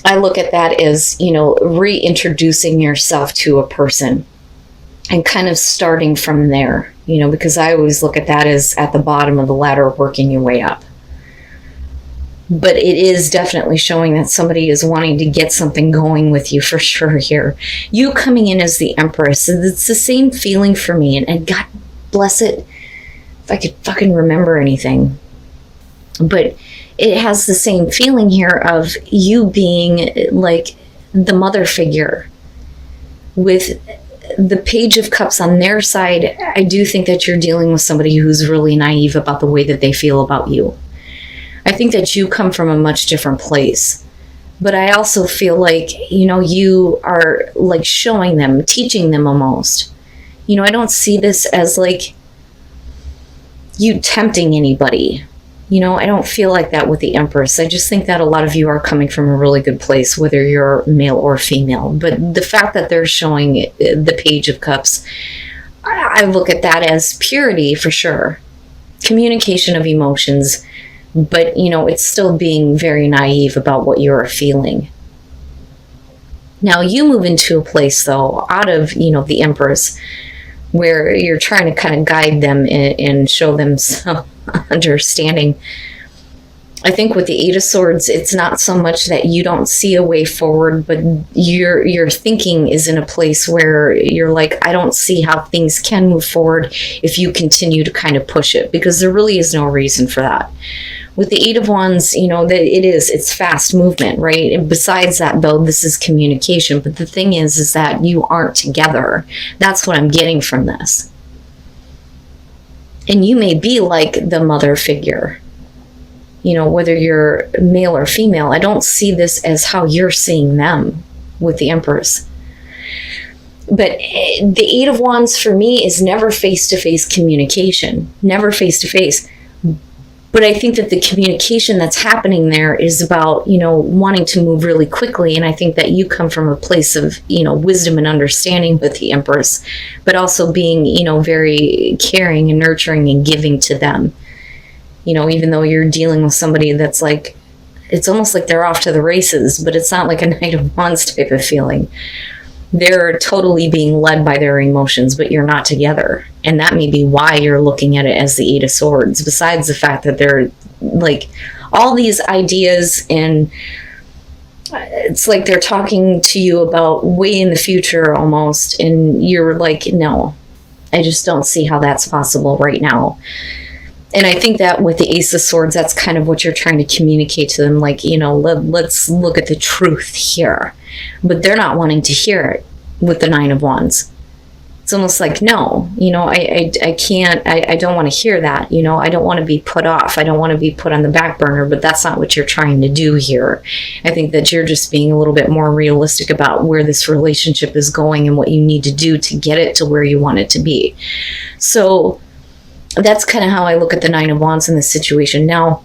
I look at that as, reintroducing yourself to a person and kind of starting from there, because I always look at that as at the bottom of the ladder, working your way up. But it is definitely showing that somebody is wanting to get something going with you for sure here. You coming in as the Empress, it's the same feeling for me. And God bless it if I could fucking remember anything. But it has the same feeling here of you being like the mother figure. With the Page of Cups on their side, I do think that you're dealing with somebody who's really naive about the way that they feel about you. I think that you come from a much different place. But I also feel like, you are like showing them, teaching them almost. I don't see this as like you tempting anybody. I don't feel like that with the Empress. I just think that a lot of you are coming from a really good place, whether you're male or female. But the fact that they're showing the Page of Cups, I look at that as purity for sure. Communication of emotions. But, it's still being very naive about what you're feeling. Now, you move into a place, though, out of, the Empress, where you're trying to kind of guide them and show them some understanding. I think with the Eight of Swords, it's not so much that you don't see a way forward, but your thinking is in a place where you're like, I don't see how things can move forward if you continue to kind of push it, because there really is no reason for that. With the Eight of Wands, it's fast movement, right? And besides that, though, this is communication. But the thing is that you aren't together. That's what I'm getting from this. And you may be like the mother figure, whether you're male or female. I don't see this as how you're seeing them with the Empress. But the Eight of Wands for me is never face-to-face communication, never face-to-face. But I think that the communication that's happening there is about, wanting to move really quickly. And I think that you come from a place of, wisdom and understanding with the Empress, but also being, very caring and nurturing and giving to them. Even though you're dealing with somebody that's like, it's almost like they're off to the races, but it's not like a Knight of Wands type of feeling. They're totally being led by their emotions, but you're not together. And that may be why you're looking at it as the Eight of Swords, besides the fact that they're like all these ideas, and it's like they're talking to you about way in the future almost. And you're like, no, I just don't see how that's possible right now. And I think that with the Ace of Swords, that's kind of what you're trying to communicate to them. Like, let's look at the truth here. But they're not wanting to hear it with the Nine of Wands. It's almost like, no, I can't, I don't want to hear that. I don't want to be put off. I don't want to be put on the back burner, but that's not what you're trying to do here. I think that you're just being a little bit more realistic about where this relationship is going and what you need to do to get it to where you want it to be. So that's kind of how I look at the Nine of Wands in this situation. Now,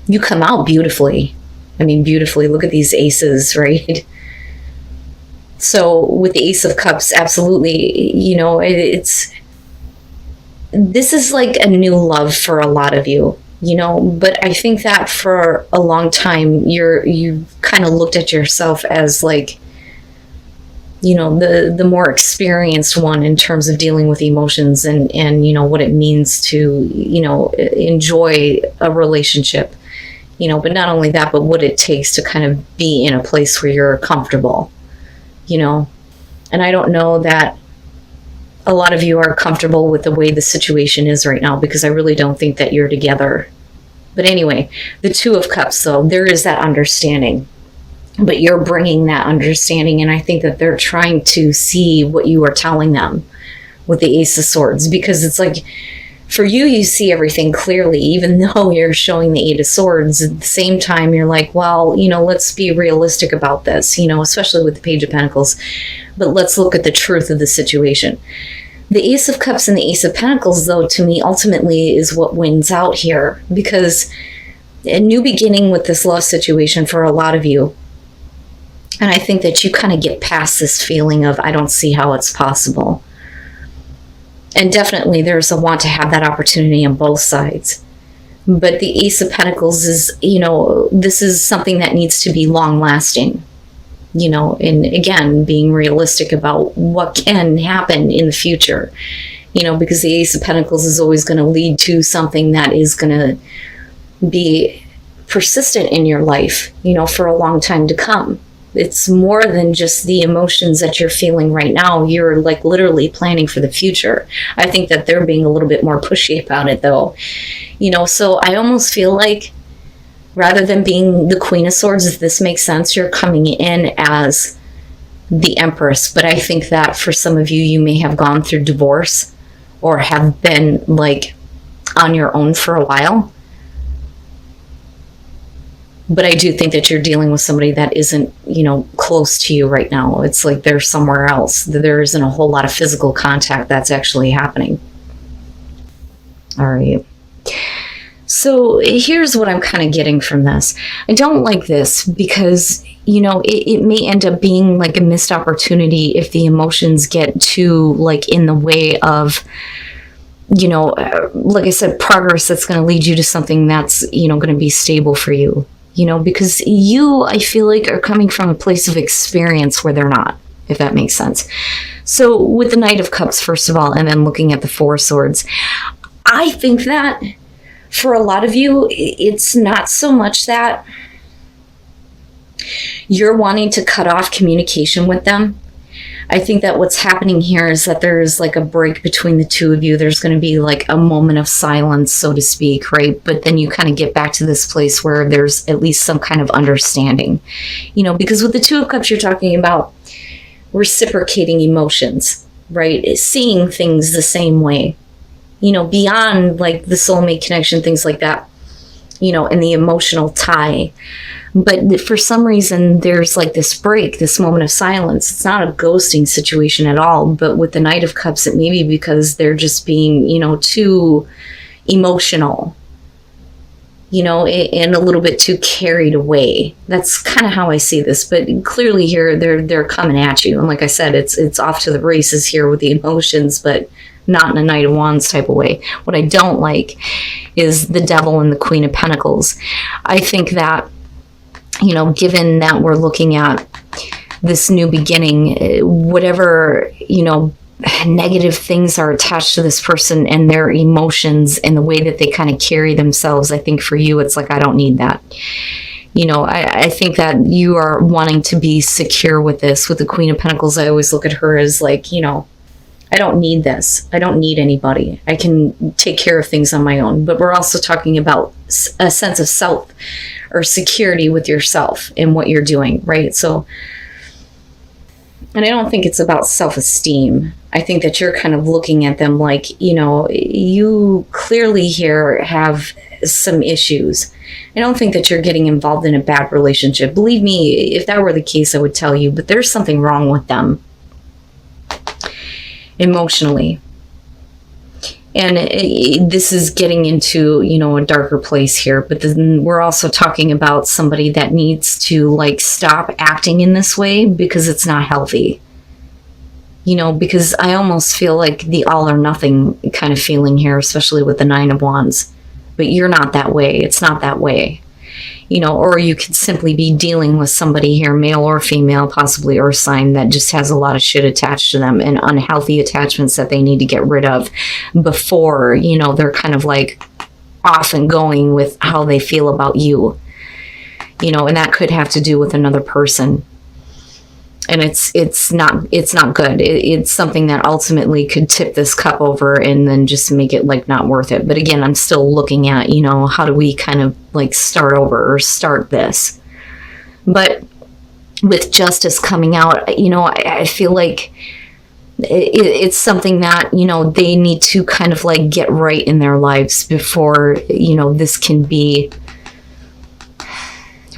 you come out beautifully. I mean, beautifully. Look at these aces, right? So with the Ace of Cups, absolutely, this is like a new love for a lot of you, but I think that for a long time, you kind of looked at yourself as like, the more experienced one in terms of dealing with emotions and what it means to, enjoy a relationship, but not only that, but what it takes to kind of be in a place where you're comfortable, and I don't know that a lot of you are comfortable with the way the situation is right now, because I really don't think that you're together. But anyway, the Two of Cups, though, there is that understanding. But you're bringing that understanding, and I think that they're trying to see what you are telling them with the Ace of Swords, because it's like, for you, you see everything clearly, even though you're showing the Eight of Swords. At the same time, you're like, well, let's be realistic about this, especially with the Page of Pentacles, but let's look at the truth of the situation. The Ace of Cups and the Ace of Pentacles, though, to me, ultimately is what wins out here, because a new beginning with this love situation for a lot of you. And I think that you kind of get past this feeling of, I don't see how it's possible. And definitely there's a want to have that opportunity on both sides. But the Ace of Pentacles is, this is something that needs to be long lasting, and again, being realistic about what can happen in the future, because the Ace of Pentacles is always going to lead to something that is going to be persistent in your life, for a long time to come. It's more than just the emotions that you're feeling right now. You're like literally planning for the future. I think that they're being a little bit more pushy about it though. So I almost feel like rather than being the Queen of Swords, if this makes sense, you're coming in as the Empress. But I think that for some of you, you may have gone through divorce or have been like on your own for a while. But I do think that you're dealing with somebody that isn't, close to you right now. It's like they're somewhere else. There isn't a whole lot of physical contact that's actually happening. All right. So here's what I'm kind of getting from this. I don't like this because, it may end up being like a missed opportunity if the emotions get too like in the way of, like I said, progress that's going to lead you to something that's, going to be stable for you. Because I feel like, are coming from a place of experience where they're not, if that makes sense. So with the Knight of Cups, first of all, and then looking at the Four of Swords, I think that for a lot of you, it's not so much that you're wanting to cut off communication with them. I think that what's happening here is that there's like a break between the two of you. There's going to be like a moment of silence, so to speak, right? But then you kind of get back to this place where there's at least some kind of understanding, because with the Two of Cups, you're talking about reciprocating emotions, right? Seeing things the same way, beyond like the soulmate connection, things like that, and the emotional tie. But for some reason, there's like this break, this moment of silence. It's not a ghosting situation at all. But with the Knight of Cups, it may be because they're just being, too emotional, and a little bit too carried away. That's kind of how I see this. But clearly here, they're coming at you. And like I said, it's off to the races here with the emotions, but not in a Knight of Wands type of way. What I don't like is the Devil and the Queen of Pentacles. I think that, given that we're looking at this new beginning, whatever, negative things are attached to this person and their emotions and the way that they kind of carry themselves, I think for you, it's like, I don't need that. I think that you are wanting to be secure with this. With the Queen of Pentacles, I always look at her as like, I don't need this. I don't need anybody. I can take care of things on my own. But we're also talking about a sense of self or security with yourself and what you're doing, right? So, and I don't think it's about self-esteem. I think that you're kind of looking at them like, you clearly here have some issues. I don't think that you're getting involved in a bad relationship. Believe me, if that were the case, I would tell you, but there's something wrong with them emotionally. And this is getting into, a darker place here. But then we're also talking about somebody that needs to like stop acting in this way because it's not healthy. Because I almost feel like the all or nothing kind of feeling here, especially with the Nine of Wands. But you're not that way. It's not that way. Or you could simply be dealing with somebody here, male or female, possibly earth sign, that just has a lot of shit attached to them and unhealthy attachments that they need to get rid of before, they're kind of like off and going with how they feel about you, and that could have to do with another person. And it's not good. It's something that ultimately could tip this cup over and then just make it like not worth it. But again, I'm still looking at, how do we kind of like start over or start this? But with justice coming out, I feel like it's something that, they need to kind of like get right in their lives before, this can be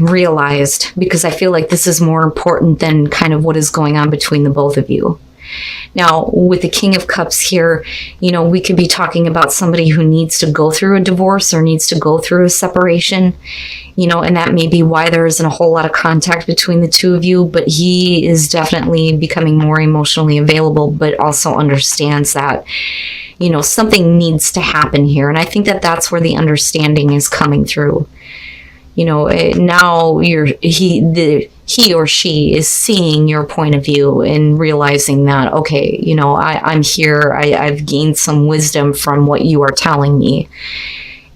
realized, because I feel like this is more important than kind of what is going on between the both of you. Now, with the King of Cups here, we could be talking about somebody who needs to go through a divorce or needs to go through a separation, and that may be why there isn't a whole lot of contact between the two of you, but he is definitely becoming more emotionally available, but also understands that, something needs to happen here. And I think that that's where the understanding is coming through. Now he or she is seeing your point of view and realizing that, okay, I'm here. I've gained some wisdom from what you are telling me.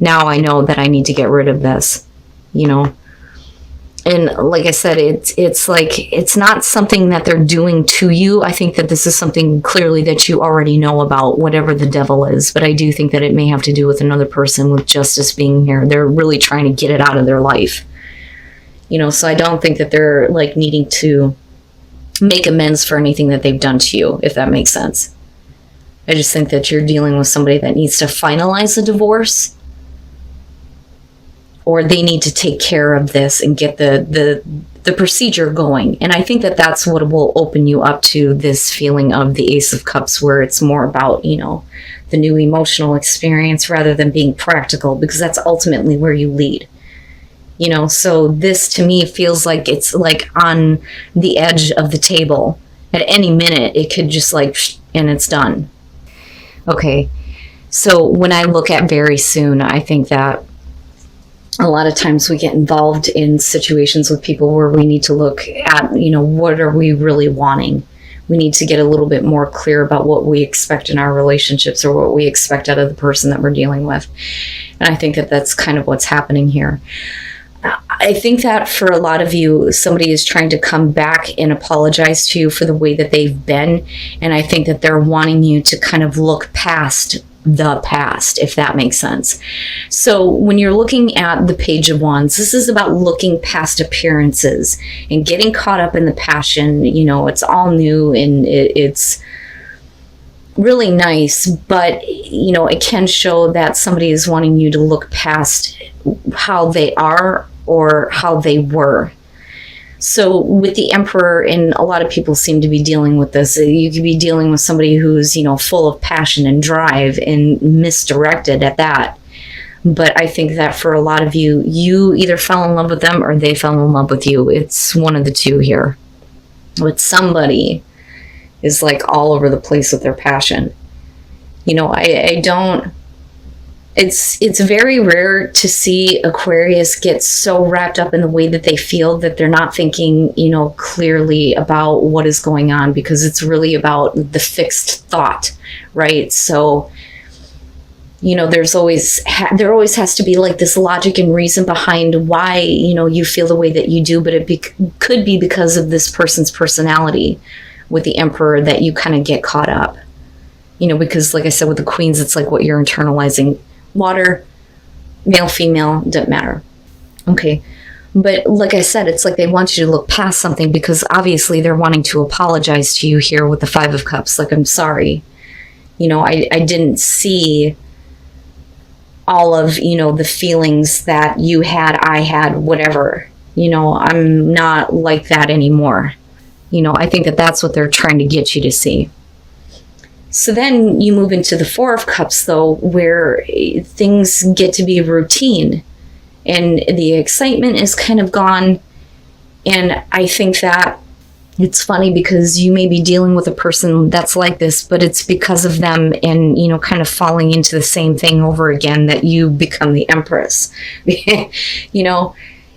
Now I know that I need to get rid of this, And like I said, it's like, it's not something that they're doing to you. I think that this is something clearly that you already know about, whatever the devil is. But I do think that it may have to do with another person with justice being here. They're really trying to get it out of their life. So I don't think that they're like needing to make amends for anything that they've done to you, if that makes sense. I just think that you're dealing with somebody that needs to finalize the divorce, or they need to take care of this and get the procedure going. And I think that that's what will open you up to this feeling of the Ace of Cups, where it's more about, the new emotional experience rather than being practical, because that's ultimately where you lead. So this to me feels like it's like on the edge of the table. At any minute, it could just and it's done. Okay. So when I look at very soon, I think that a lot of times we get involved in situations with people where we need to look at, what are we really wanting? We need to get a little bit more clear about what we expect in our relationships, or what we expect out of the person that we're dealing with. And I think that that's kind of what's happening here. I think that for a lot of you, somebody is trying to come back and apologize to you for the way that they've been. And I think that they're wanting you to kind of look past the past, if that makes sense. So when you're looking at the Page of Wands, this is about looking past appearances and getting caught up in the passion. It's all new and it's really nice, but it can show that somebody is wanting you to look past how they are or how they were. So with the Emperor, and a lot of people seem to be dealing with this, you could be dealing with somebody who's, full of passion and drive and misdirected at that. But I think that for a lot of you, you either fell in love with them or they fell in love with you. It's one of the two here. But somebody is all over the place with their passion. I don't... It's very rare to see Aquarius get so wrapped up in the way that they feel that they're not thinking, clearly about what is going on, because it's really about the fixed thought, right? So, there always has to be this logic and reason behind why, you feel the way that you do, but it could be because of this person's personality with the Emperor that you kind of get caught up, because like I said, with the Queens, it's what you're internalizing. Water, male, female, doesn't matter. Okay. But like I said, it's they want you to look past something, because obviously they're wanting to apologize to you here with the Five of Cups. I'm sorry. I didn't see all of, the feelings that you had, I had, whatever. I'm not like that anymore. I think that that's what they're trying to get you to see. So then you move into the Four of Cups, though, where things get to be routine and the excitement is kind of gone. And I think that it's funny because you may be dealing with a person that's like this, but it's because of them and, kind of falling into the same thing over again that you become the Empress,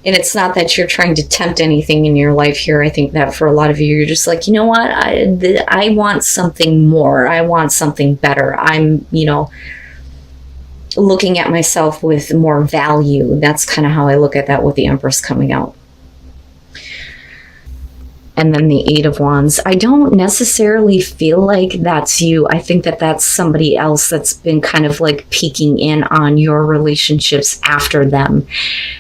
And it's not that you're trying to tempt anything in your life here. I think that for a lot of you, you're just you know what? I want something more. I want something better. I'm, looking at myself with more value. That's kind of how I look at that with the Empress coming out. And then the Eight of Wands. I don't necessarily feel like that's you. I think that that's somebody else that's been kind of peeking in on your relationships after them.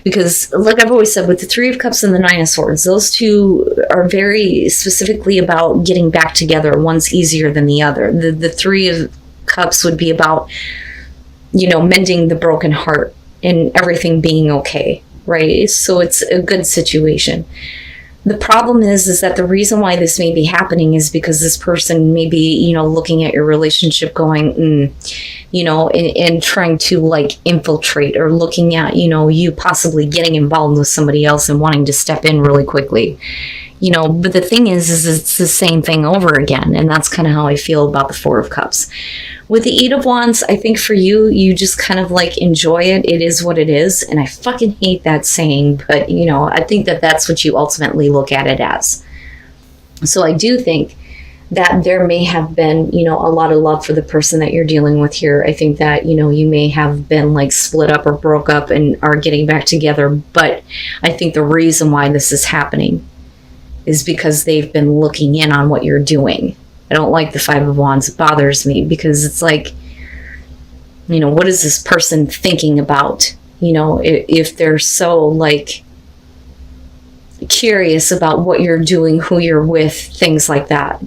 Because like I've always said, with the Three of Cups and the Nine of Swords, those two are very specifically about getting back together. One's easier than the other. The Three of Cups would be about, mending the broken heart and everything being okay, right? So it's a good situation. The problem is that the reason why this may be happening is because this person may be, looking at your relationship going, and trying to infiltrate, or looking at, you possibly getting involved with somebody else and wanting to step in really quickly. But the thing is it's the same thing over again. And that's kind of how I feel about the Four of Cups. With the Eight of Wands, I think for you, you just kind of like enjoy it. It is what it is. And I fucking hate that saying, but I think that that's what you ultimately look at it as. So I do think that there may have been, a lot of love for the person that you're dealing with here. I think that, you may have been like split up or broke up and are getting back together. But I think the reason why this is happening is because they've been looking in on what you're doing. I don't like the Five of Wands. It bothers me because it's like, what is this person thinking about? If they're so like curious about what you're doing, who you're with, things like that,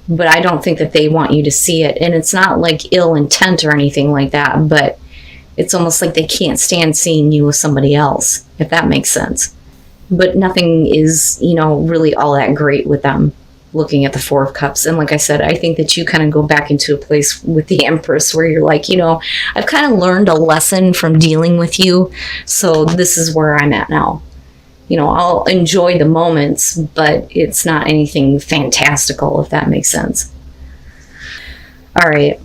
but I don't think that they want you to see it. And it's not like ill intent or anything like that, but it's almost like they can't stand seeing you with somebody else, if that makes sense. But nothing is, really all that great with them looking at the Four of Cups. And like I said, I think that you kind of go back into a place with the Empress where you're like, I've kind of learned a lesson from dealing with you. So this is where I'm at now. I'll enjoy the moments, but it's not anything fantastical, if that makes sense. All right.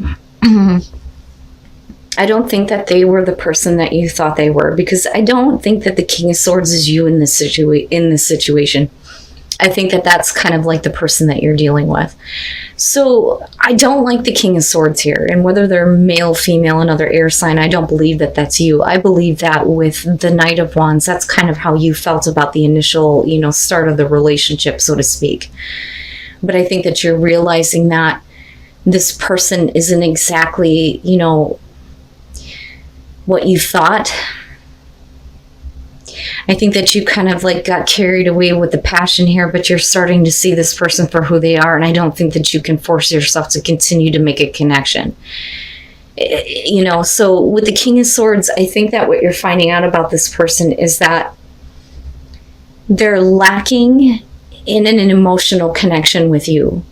I don't think that they were the person that you thought they were, because I don't think that the King of Swords is you in this situation. I think that that's kind of like the person that you're dealing with. So I don't like the King of Swords here. And whether they're male, female, another air sign, I don't believe that that's you. I believe that with the Knight of Wands, that's kind of how you felt about the initial, start of the relationship, so to speak. But I think that you're realizing that this person isn't exactly, what you thought. I think that you kind of like got carried away with the passion here, but you're starting to see this person for who they are. And I don't think that you can force yourself to continue to make a connection. So with the King of Swords, I think that what you're finding out about this person is that they're lacking in an emotional connection with you.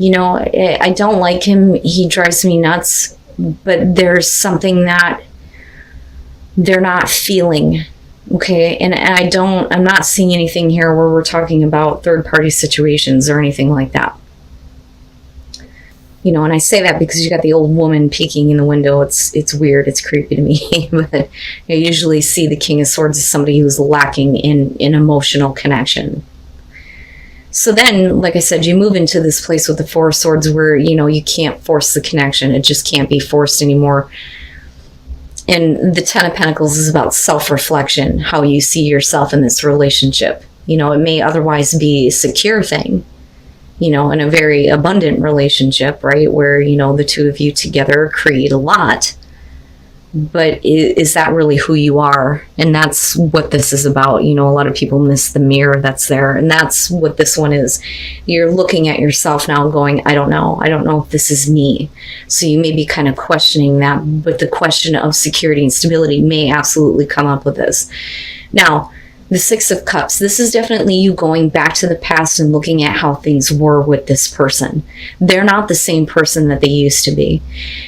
I don't like him. He drives me nuts, but there's something that they're not feeling. Okay. And I'm not seeing anything here where we're talking about third party situations or anything like that. And I say that because you got the old woman peeking in the window. It's weird. It's creepy to me, but I usually see the King of Swords as somebody who's lacking in emotional connection. So then, like I said, you move into this place with the Four of Swords where, you can't force the connection. It just can't be forced anymore. And the Ten of Pentacles is about self-reflection, how you see yourself in this relationship. It may otherwise be a secure thing, in a very abundant relationship, right? Where, the two of you together create a lot. But is that really who you are? And that's what this is about. A lot of people miss the mirror that's there. And that's what this one is. You're looking at yourself now going, I don't know if this is me. So you may be kind of questioning that. But the question of security and stability may absolutely come up with this. Now, the Six of Cups, this is definitely you going back to the past and looking at how things were with this person. They're not the same person that they used to be.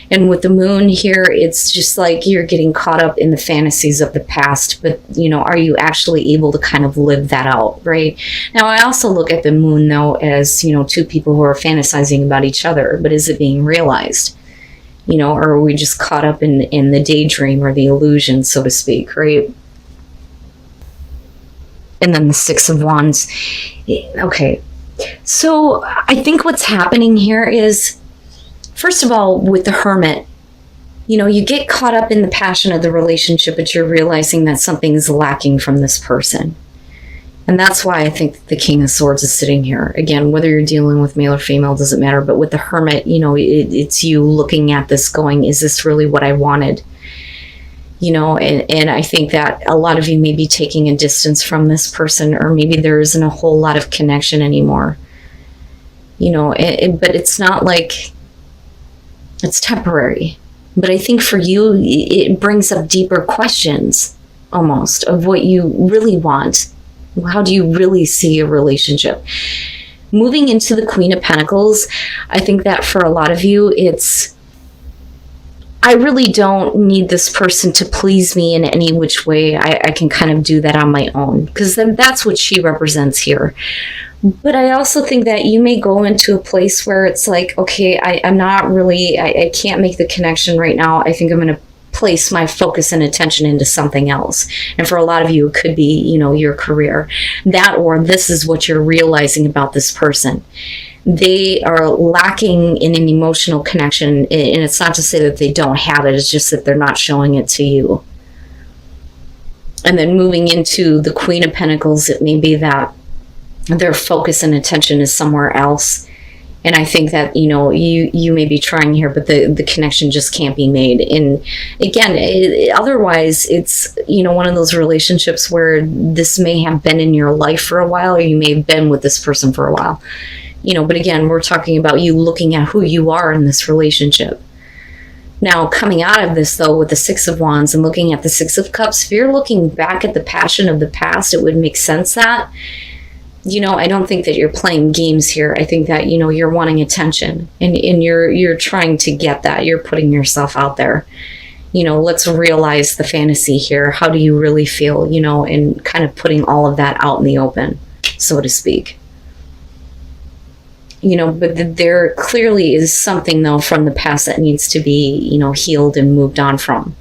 And with the Moon here, it's just like you're getting caught up in the fantasies of the past, but are you actually able to kind of live that out, right? Now, I also look at the Moon though as, two people who are fantasizing about each other, but is it being realized? Or are we just caught up in the daydream or the illusion, so to speak, right? And then the Six of Wands. Okay. So I think what's happening here is, first of all, with the Hermit, you get caught up in the passion of the relationship, but you're realizing that something is lacking from this person. And that's why I think the King of Swords is sitting here. Again, whether you're dealing with male or female, doesn't matter. But with the Hermit, it's you looking at this going, is this really what I wanted? And I think that a lot of you may be taking a distance from this person, or maybe there isn't a whole lot of connection anymore. But it's not like it's temporary. But I think for you, it brings up deeper questions almost of what you really want. How do you really see a relationship? Moving into the Queen of Pentacles, I think that for a lot of you, it's I really don't need this person to please me in any which way. I can kind of do that on my own, because then that's what she represents here. But I also think that you may go into a place where it's like, okay, I'm not really, I can't make the connection right now. I think I'm going to place my focus and attention into something else. And for a lot of you, it could be, you know, your career. That, or this is what you're realizing about this person. They are lacking in an emotional connection. And it's not to say that they don't have it. It's just that they're not showing it to you. And then moving into the Queen of Pentacles, it may be that their focus and attention is somewhere else. And I think that, you know, you may be trying here, but the connection just can't be made. And again, otherwise, it's, you know, one of those relationships where this may have been in your life for a while, or you may have been with this person for a while. You know, but again, we're talking about you looking at who you are in this relationship. Now, coming out of this, though, with the Six of Wands and looking at the Six of Cups, if you're looking back at the passion of the past, it would make sense that, you know, I don't think that you're playing games here. I think that, you know, you're wanting attention, and you're trying to get that. You're putting yourself out there. You know, let's realize the fantasy here. How do you really feel, you know, and kind of putting all of that out in the open, so to speak. You know, but there clearly is something, though, from the past that needs to be, you know, healed and moved on from.